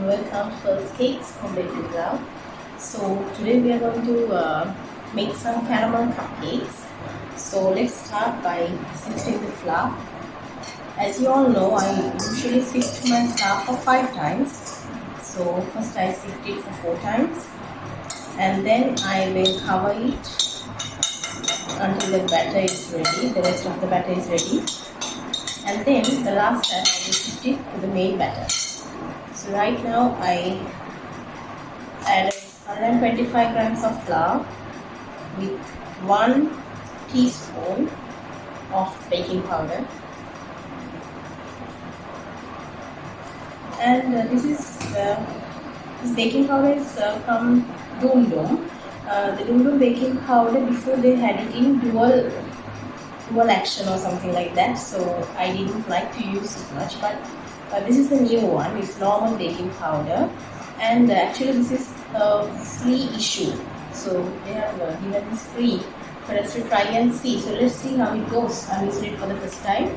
welcome to Cupcakes from Bakery Ground. So today we are going to make some caramel cupcakes. So let's start by sifting the flour. As you all know, I usually sift my flour for 5 times. So first I sift it for 4 times and then I will cover it until the batter is ready. The rest of the batter is ready. And then the last step I will sift it to the main batter. So right now I add 125 grams of flour with 1 teaspoon of baking powder, and this baking powder is from Dum Dum. The Dum Dum baking powder, before they had it in dual action or something like that, so I didn't like to use it much, but this is the new one. It's normal baking powder, and actually this is a free issue, so they have given this free for us to try and see. So let's see how it goes. I'm using it for the first time.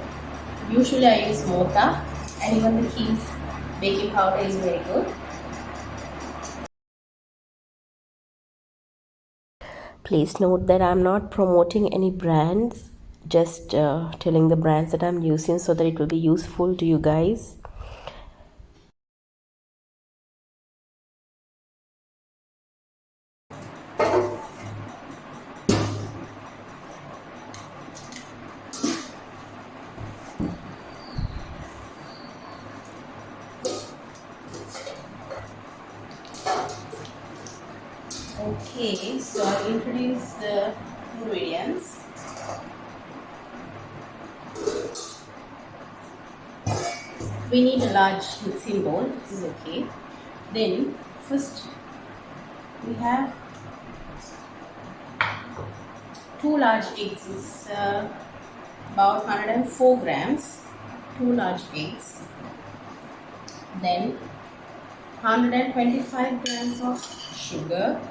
Usually I use Mota, and even the King's baking powder is very good. Please note that I'm not promoting any brands, just telling the brands that I'm using so that it will be useful to you guys. Okay, so I'll introduce the ingredients. We need a large mixing bowl. This is okay. Then first we have 2 large eggs. It's about 104 grams. 2 large eggs. Then 125 grams of sugar.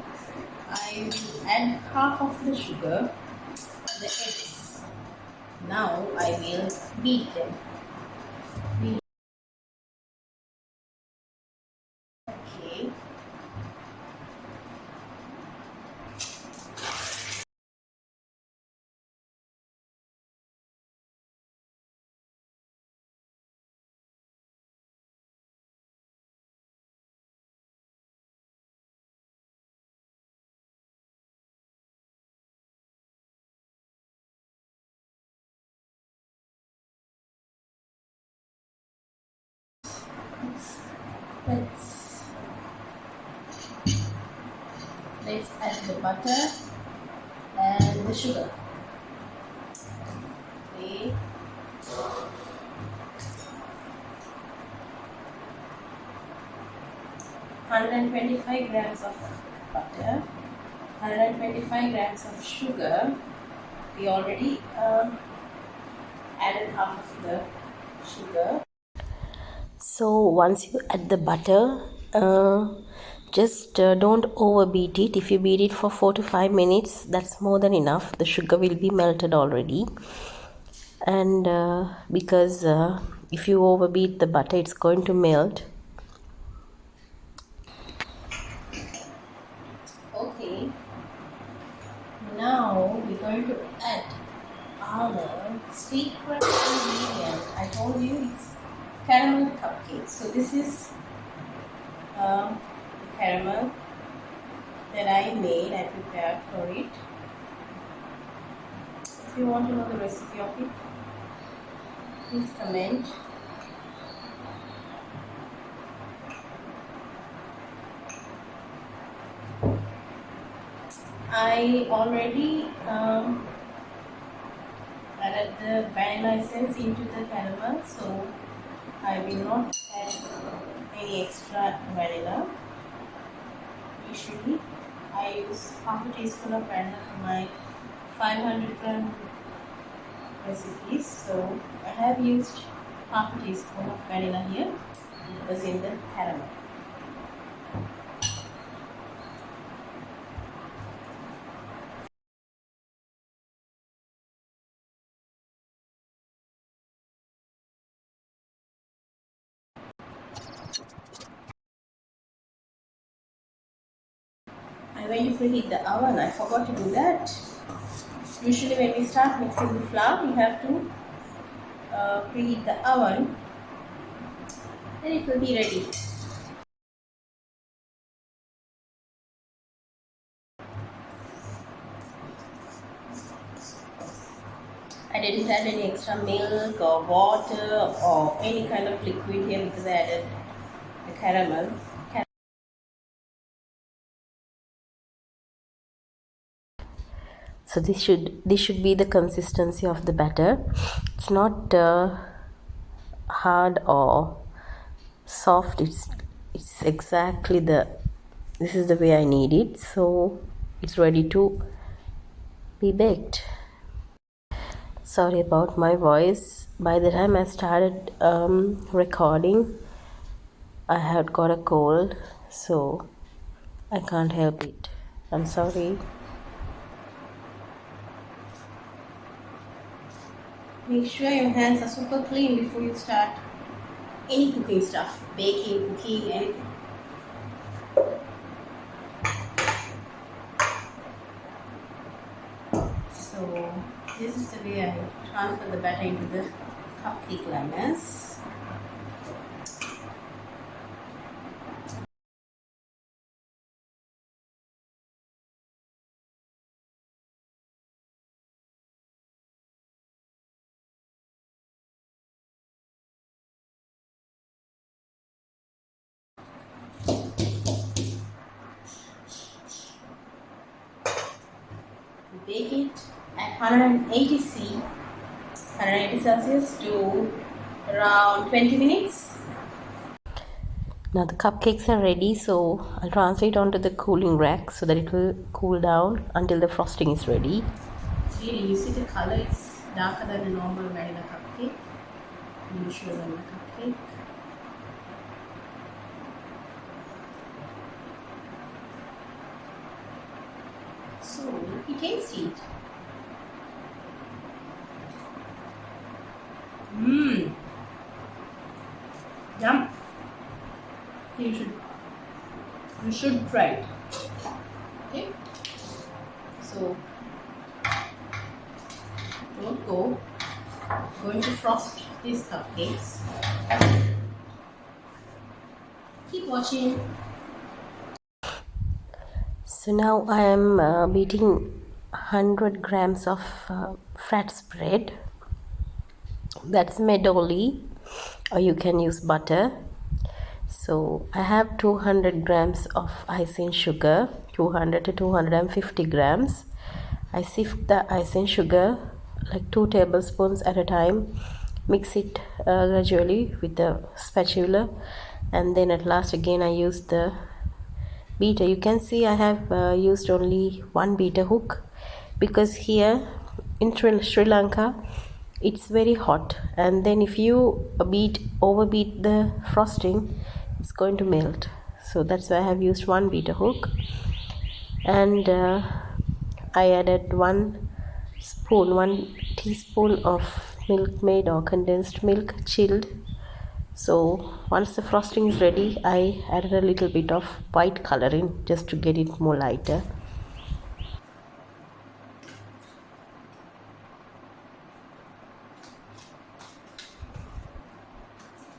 I will add half of the sugar to the eggs. Now I will beat them. Okay. Let's add the butter and the sugar. Okay. 125 grams of butter, 125 grams of sugar. We already added half of the sugar. So once you add the butter, just don't overbeat it. If you beat it for 4 to 5 minutes, that's more than enough. The sugar will be melted already. And because if you overbeat the butter, it's going to melt. Okay. Now we're going to add our secret ingredient. I told you it's caramel cupcakes. So this is caramel that I made. I prepared for it. If you want to know the recipe of it, please comment. I already added the vanilla essence into the caramel, so I will not add any extra vanilla. Usually I use half a teaspoon of vanilla for my 500 gram recipes, so I have used half a teaspoon of vanilla here because in the caramel. when you preheat the oven, I forgot to do that. Usually when we start mixing the flour, we have to preheat the oven, then it will be ready. I didn't add any extra milk or water or any kind of liquid here because I added the caramel. So this should be the consistency of the batter. It's not hard or soft. It's exactly this is the way I need it. So it's ready to be baked. Sorry about my voice. By the time I started recording, I had got a cold, so I can't help it. I'm sorry. Make sure your hands are super clean before you start any cooking stuff, baking, cooking, anything. So this is the way I transfer the batter into the cupcake liners. Bake it at 180 Celsius to around 20 minutes. Now the cupcakes are ready, so I'll transfer it onto the cooling rack so that it will cool down until the frosting is ready. Really, you see the color, it's darker than a normal vanilla cupcake, usual vanilla cupcake. So let me taste it. Yum. You should try it. Okay. So don't go. I'm going to frost these cupcakes. Keep watching. So now I am beating 100 grams of fat spread. That's medoli, or you can use butter. So I have 200 grams of icing sugar, 200 to 250 grams. I sift the icing sugar like 2 tablespoons at a time. Mix it gradually with the spatula, and then at last again I use the beater. You can see I have used only one beater hook because here in Sri Lanka it's very hot, and then if you overbeat the frosting, it's going to melt. So that's why I have used one beater hook, and I added 1 teaspoon of milk made or condensed milk chilled. So once the frosting is ready, I added a little bit of white coloring just to get it more lighter.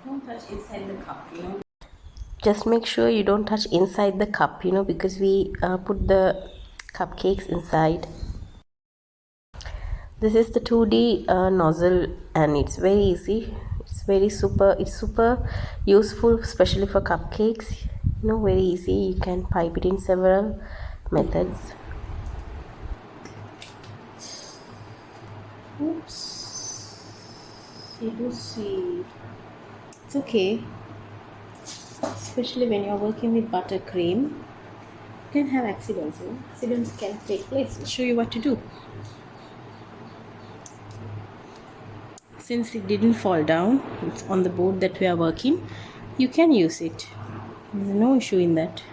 Don't touch inside the cup, Just make sure you don't touch inside the cup, because we put the cupcakes inside. This is the 2D nozzle, and it's very easy. It's super useful, especially for cupcakes. Very easy. You can pipe it in several methods. Oops. See. It's okay. Especially when you're working with buttercream, you can have accidents. Accidents can take place. I'll show you what to do. Since it didn't fall down, it's on the board that we are working, you can use it. There's no issue in that.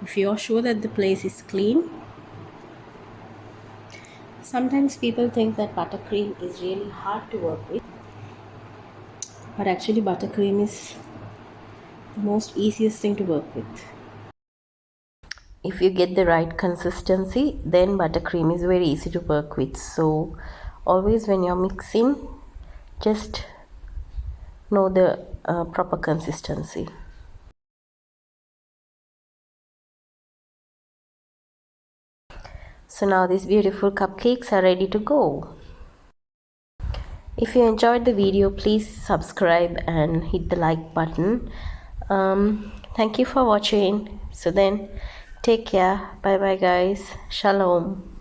If you're sure that the place is clean. Sometimes people think that buttercream is really hard to work with, but actually buttercream is the most easiest thing to work with. if you get the right consistency, then buttercream is very easy to work with. So always when you're mixing, just know the proper consistency. So now these beautiful cupcakes are ready to go. If you enjoyed the video, please subscribe and hit the like button. Thank you for watching. So then, take care. Bye bye guys. Shalom.